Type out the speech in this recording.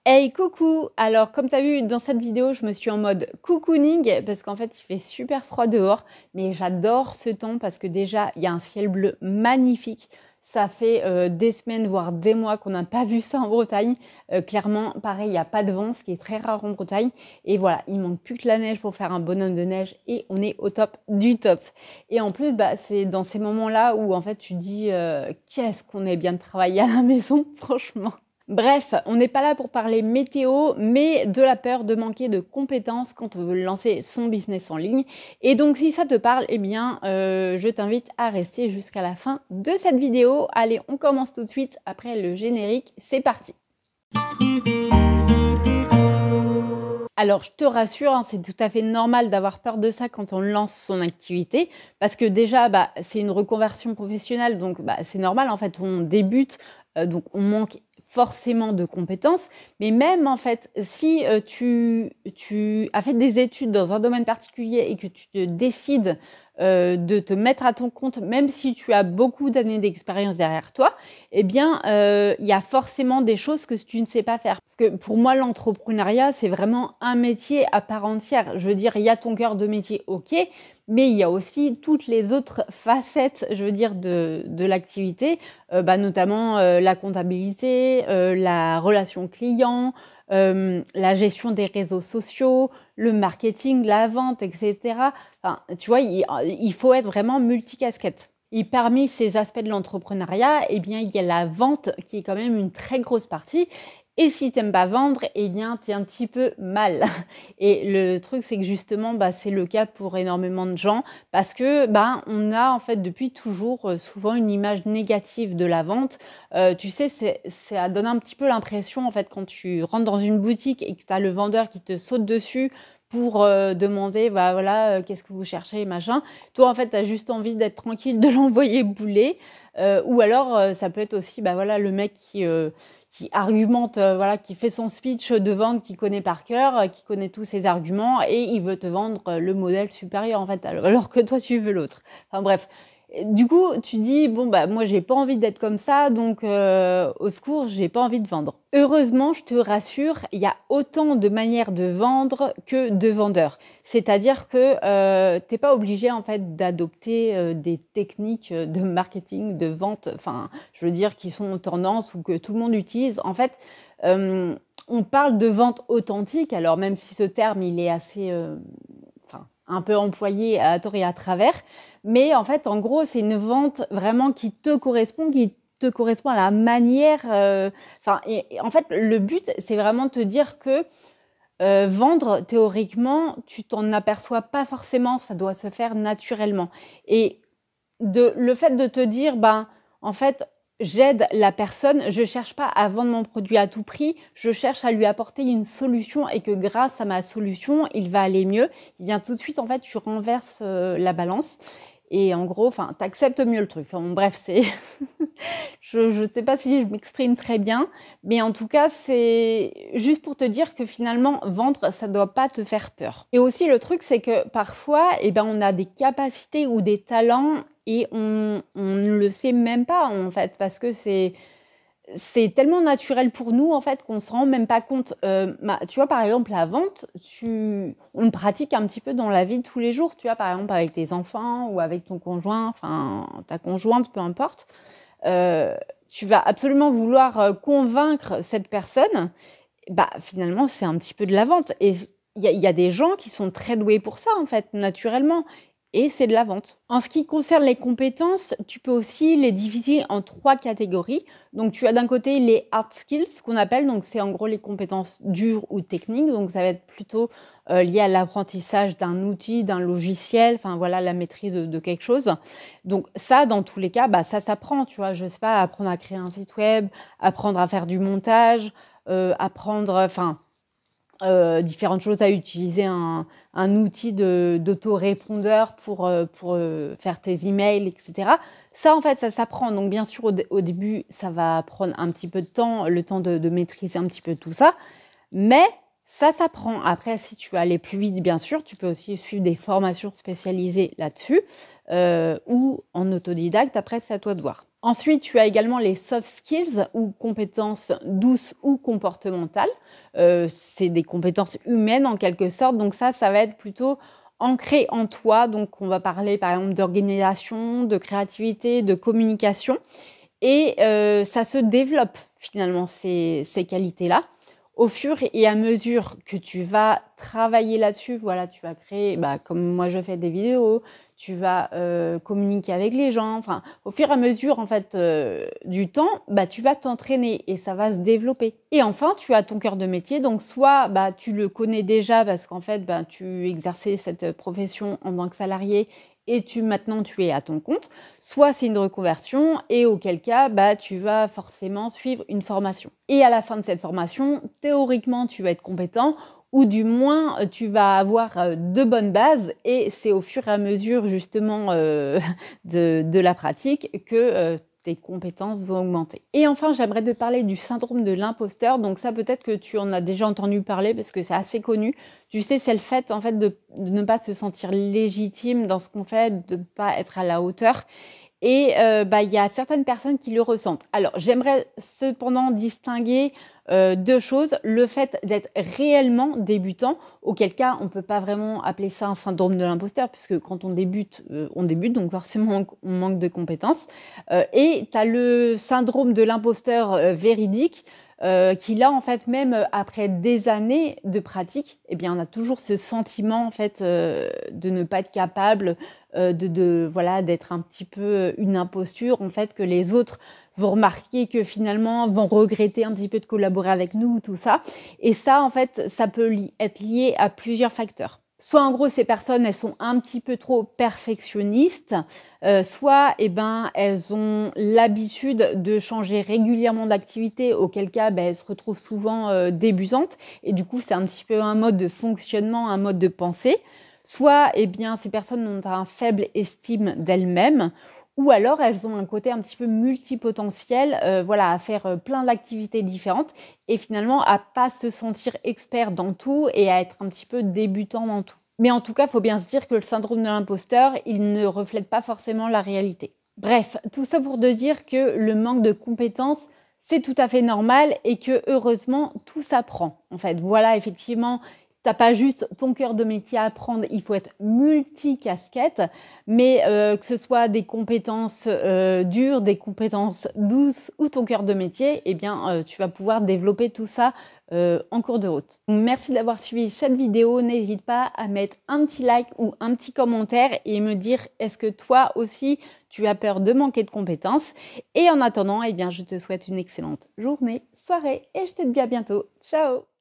Hey coucou! Alors comme tu as vu dans cette vidéo, je me suis en mode cocooning parce qu'en fait il fait super froid dehors, mais j'adore ce temps parce que déjà il y a un ciel bleu magnifique. Ça fait des semaines voire des mois qu'on n'a pas vu ça en Bretagne. Clairement, pareil, il n'y a pas de vent, ce qui est très rare en Bretagne. Et voilà, il manque plus que la neige pour faire un bonhomme de neige et on est au top du top. Et en plus, c'est dans ces moments-là où en fait tu dis qu'est-ce qu'on est bien de travailler à la maison, franchement. Bref, on n'est pas là pour parler météo, mais de la peur de manquer de compétences quand on veut lancer son business en ligne. Et donc, si ça te parle, eh bien, je t'invite à rester jusqu'à la fin de cette vidéo. Allez, on commence tout de suite après le générique. C'est parti! Alors, je te rassure, hein, c'est tout à fait normal d'avoir peur de ça quand on lance son activité, parce que déjà, c'est une reconversion professionnelle, donc c'est normal, en fait, on débute, donc on manque forcément de compétences, mais même en fait, si tu as fait des études dans un domaine particulier et que tu te décides de te mettre à ton compte, même si tu as beaucoup d'années d'expérience derrière toi, eh bien, il y a forcément des choses que tu ne sais pas faire. Parce que pour moi, l'entrepreneuriat, c'est vraiment un métier à part entière. Je veux dire, il y a ton cœur de métier, ok, mais il y a aussi toutes les autres facettes, je veux dire, de l'activité, notamment la comptabilité, la relation client, la gestion des réseaux sociaux, le marketing, la vente, etc. Enfin, tu vois, il faut être vraiment multicasquette. Et parmi ces aspects de l'entrepreneuriat, eh bien, il y a la vente qui est quand même une très grosse partie. Et si t'aimes pas vendre, eh bien, t'es un petit peu mal. Et le truc, c'est que justement, c'est le cas pour énormément de gens parce que, on a en fait depuis toujours souvent une image négative de la vente. Tu sais, ça donne un petit peu l'impression en fait quand tu rentres dans une boutique et que t'as le vendeur qui te saute dessus pour demander, qu'est-ce que vous cherchez, machin. Toi, en fait, t'as juste envie d'être tranquille, de l'envoyer bouler. Ou alors, ça peut être aussi, le mec qui argumente, qui fait son speech de vente, qui connaît par cœur, qui connaît tous ses arguments et il veut te vendre le modèle supérieur en fait, alors que toi tu veux l'autre. Enfin bref. Du coup, tu dis moi j'ai pas envie d'être comme ça, donc au secours, j'ai pas envie de vendre. Heureusement, je te rassure, il y a autant de manières de vendre que de vendeurs. C'est-à-dire que t'es pas obligé en fait d'adopter des techniques de marketing, de vente, enfin, je veux dire qui sont en tendance ou que tout le monde utilise. En fait, on parle de vente authentique. Alors même si ce terme il est assez un peu employé à tort et à travers. Mais en fait, en gros, c'est une vente vraiment qui te correspond à la manière... en fait, le but, c'est vraiment de te dire que vendre, théoriquement, tu t'en aperçois pas forcément, ça doit se faire naturellement. Et le fait de te dire, en fait, j'aide la personne, je cherche pas à vendre mon produit à tout prix, je cherche à lui apporter une solution et que grâce à ma solution, il va aller mieux. Il vient tout de suite, en fait, tu renverses la balance. Et en gros, t'acceptes mieux le truc. Bref, c'est... je sais pas si je m'exprime très bien, mais en tout cas, c'est juste pour te dire que finalement, vendre, ça doit pas te faire peur. Et aussi, le truc, c'est que parfois, on a des capacités ou des talents et on ne le sait même pas, en fait, parce que c'est tellement naturel pour nous en fait qu'on se rend même pas compte. Tu vois par exemple la vente, on le pratique un petit peu dans la vie de tous les jours. Tu vois par exemple avec tes enfants ou avec ton conjoint, enfin ta conjointe, peu importe. Tu vas absolument vouloir convaincre cette personne. Finalement c'est un petit peu de la vente. Et il y a des gens qui sont très doués pour ça en fait naturellement. Et c'est de la vente. En ce qui concerne les compétences, tu peux aussi les diviser en 3 catégories. Donc, tu as d'un côté les hard skills, qu'on appelle, donc c'est en gros les compétences dures ou techniques. Donc, ça va être plutôt lié à l'apprentissage d'un outil, d'un logiciel, enfin voilà, la maîtrise de quelque chose. Donc, ça, dans tous les cas, ça s'apprend, tu vois. Je sais pas, apprendre à créer un site web, apprendre à faire du montage, apprendre, différentes choses, à utiliser un outil d'autorépondeur pour faire tes emails, etc. Ça, en fait, ça s'apprend. Donc, bien sûr, au début, ça va prendre un petit peu de temps, le temps de maîtriser un petit peu tout ça. Mais ça s'apprend. Après, si tu veux aller plus vite, bien sûr, tu peux aussi suivre des formations spécialisées là-dessus ou en autodidacte. Après, c'est à toi de voir. Ensuite, tu as également les soft skills ou compétences douces ou comportementales. C'est des compétences humaines en quelque sorte. Donc ça va être plutôt ancré en toi. Donc on va parler par exemple d'organisation, de créativité, de communication. Et ça se développe finalement ces qualités-là. Au fur et à mesure que tu vas travailler là-dessus, voilà, tu vas créer, comme moi je fais des vidéos, tu vas communiquer avec les gens. Enfin, au fur et à mesure en fait du temps, tu vas t'entraîner et ça va se développer. Et enfin, tu as ton cœur de métier. Donc soit tu le connais déjà parce qu'en fait tu exerçais cette profession en tant que salarié et maintenant tu es à ton compte, soit c'est une reconversion et auquel cas tu vas forcément suivre une formation. Et à la fin de cette formation, théoriquement tu vas être compétent ou du moins tu vas avoir de bonnes bases et c'est au fur et à mesure justement de la pratique que tes compétences vont augmenter. Et enfin, j'aimerais te parler du syndrome de l'imposteur. Donc ça, peut-être que tu en as déjà entendu parler parce que c'est assez connu. Tu sais, c'est le fait en fait de ne pas se sentir légitime dans ce qu'on fait, de ne pas être à la hauteur. Et il y a certaines personnes qui le ressentent. Alors, j'aimerais cependant distinguer deux choses. Le fait d'être réellement débutant, auquel cas on ne peut pas vraiment appeler ça un syndrome de l'imposteur, puisque quand on débute, donc forcément on manque de compétences. Et tu as le syndrome de l'imposteur véridique, qui là en fait même après des années de pratique, eh bien on a toujours ce sentiment en fait de ne pas être capable, d'être un petit peu une imposture en fait, que les autres vont remarquer, que finalement vont regretter un petit peu de collaborer avec nous, tout ça. Et ça en fait ça peut être lié à plusieurs facteurs. Soit en gros ces personnes elles sont un petit peu trop perfectionnistes, soit elles ont l'habitude de changer régulièrement d'activité, auquel cas elles se retrouvent souvent débutantes et du coup c'est un petit peu un mode de fonctionnement, un mode de pensée. Soit ces personnes ont un faible estime d'elles-mêmes, ou alors elles ont un côté un petit peu multipotentiel, à faire plein d'activités différentes et finalement à pas se sentir expert dans tout et à être un petit peu débutant dans tout. Mais en tout cas, il faut bien se dire que le syndrome de l'imposteur, il ne reflète pas forcément la réalité. Bref, tout ça pour te dire que le manque de compétences, c'est tout à fait normal et que heureusement, tout s'apprend. En fait, voilà, effectivement, t'as pas juste ton cœur de métier à apprendre, il faut être multicasquette, mais que ce soit des compétences dures, des compétences douces ou ton cœur de métier, tu vas pouvoir développer tout ça en cours de route. Donc, merci d'avoir suivi cette vidéo. N'hésite pas à mettre un petit like ou un petit commentaire et me dire est-ce que toi aussi tu as peur de manquer de compétences. Et en attendant, je te souhaite une excellente journée, soirée et je te dis à bientôt. Ciao!